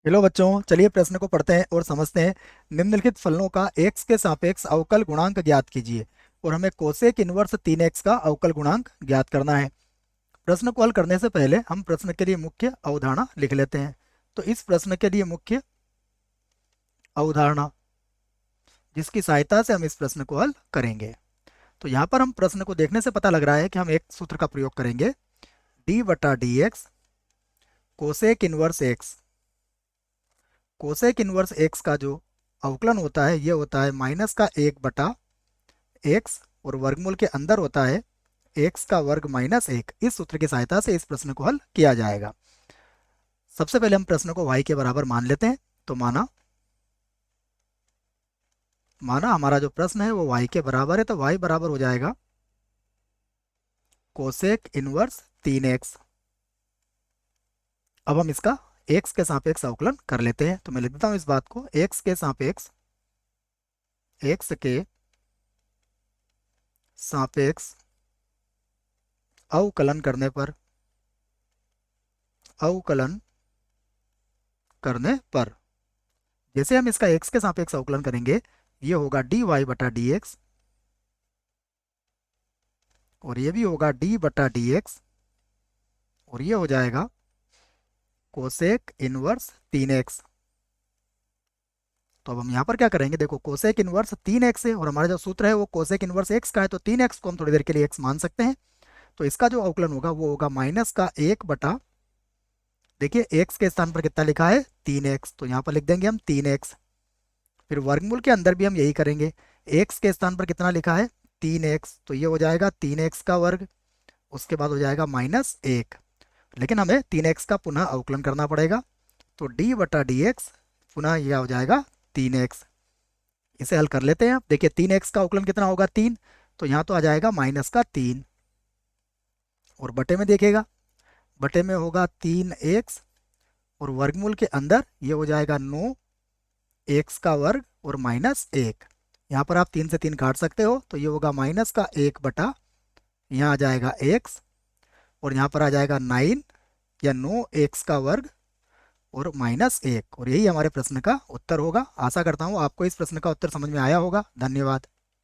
Hello बच्चों, चलिए प्रश्न को पढ़ते हैं और समझते हैं। निम्नलिखित फलनों का x के सापेक्ष अवकल गुणांक ज्ञात कीजिए। और हमें कोसेक इनवर्स 3x का अवकल गुणांक ज्ञात करना है। प्रश्न को हल करने से पहले हम प्रश्न के लिए मुख्य अवधारणा लिख लेते हैं। तो इस प्रश्न के लिए मुख्य अवधारणा जिसकी सहायता से हम इस प्रश्न को हल करेंगे। तो यहाँ पर हम प्रश्न को देखने से पता लग रहा है कि हम एक सूत्र का प्रयोग करेंगे, डी बटा D x cosec inverse x. Cosec inverse x का जो अवकलन होता है ये होता है माइनस का 1/x और वर्गमूल के अंदर होता है x का वर्ग माइनस 1। इस सूत्र की सहायता से इस प्रश्न को हल किया जाएगा। सबसे पहले हम प्रश्न को y के बराबर मान लेते हैं। तो माना हमारा जो प्रश्न है वो y के बराबर है, तो y बराबर हो जाएगा कोसेक इनवर्स 3x। अब हम इसका x के सापेक्ष अवकलन कर लेते हैं। तो मैं लिख देता हूँ इस बात को, x के सापेक्ष अवकलन करने पर जैसे हम इसका x के सापेक्ष अवकलन करेंगे ये होगा dy बटा dx और ये भी होगा d बटा dx और ये हो जाएगा कोसेक इनवर्स 3x। तो अब हम यहाँ पर क्या करेंगे, देखो कोसेक इनवर्स 3x है और हमारा जो सूत्र है वो कोसेक इनवर्स x का है, तो 3x को हम थोड़ी देर के लिए x मान सकते हैं। तो इसका जो अवकलन होगा वो होगा माइनस का 1 बटा, देखिए x के स्थान पर कितना लिखा है 3x, तो यहाँ पर लिख देंगे हम 3x। फिर वर्गमूल के अंदर भी हम यही करेंगे, x के स्थान पर कितना लिखा है 3x, तो ये हो जाएगा 3x का वर्ग, उसके बाद हो जाएगा -1। लेकिन हमें 3x का पुनः अवकलन करना पड़ेगा, तो d बटा डी एक्स पुनः यह हो जाएगा 3x। इसे हल कर लेते हैं। अब देखिए 3x का अवकलन कितना होगा 3, तो यहाँ तो आ जाएगा -3 और बटे में देखिएगा, बटे में होगा 3x और वर्गमूल के अंदर ये हो जाएगा 9x का वर्ग और -1। यहाँ पर आप 3 से 3 काट सकते हो, तो ये होगा माइनस का 1 बटा, यहाँ आ जाएगा x और यहाँ पर आ जाएगा 9 या 9x का वर्ग और -1, और यही हमारे प्रश्न का उत्तर होगा। आशा करता हूँ आपको इस प्रश्न का उत्तर समझ में आया होगा। धन्यवाद।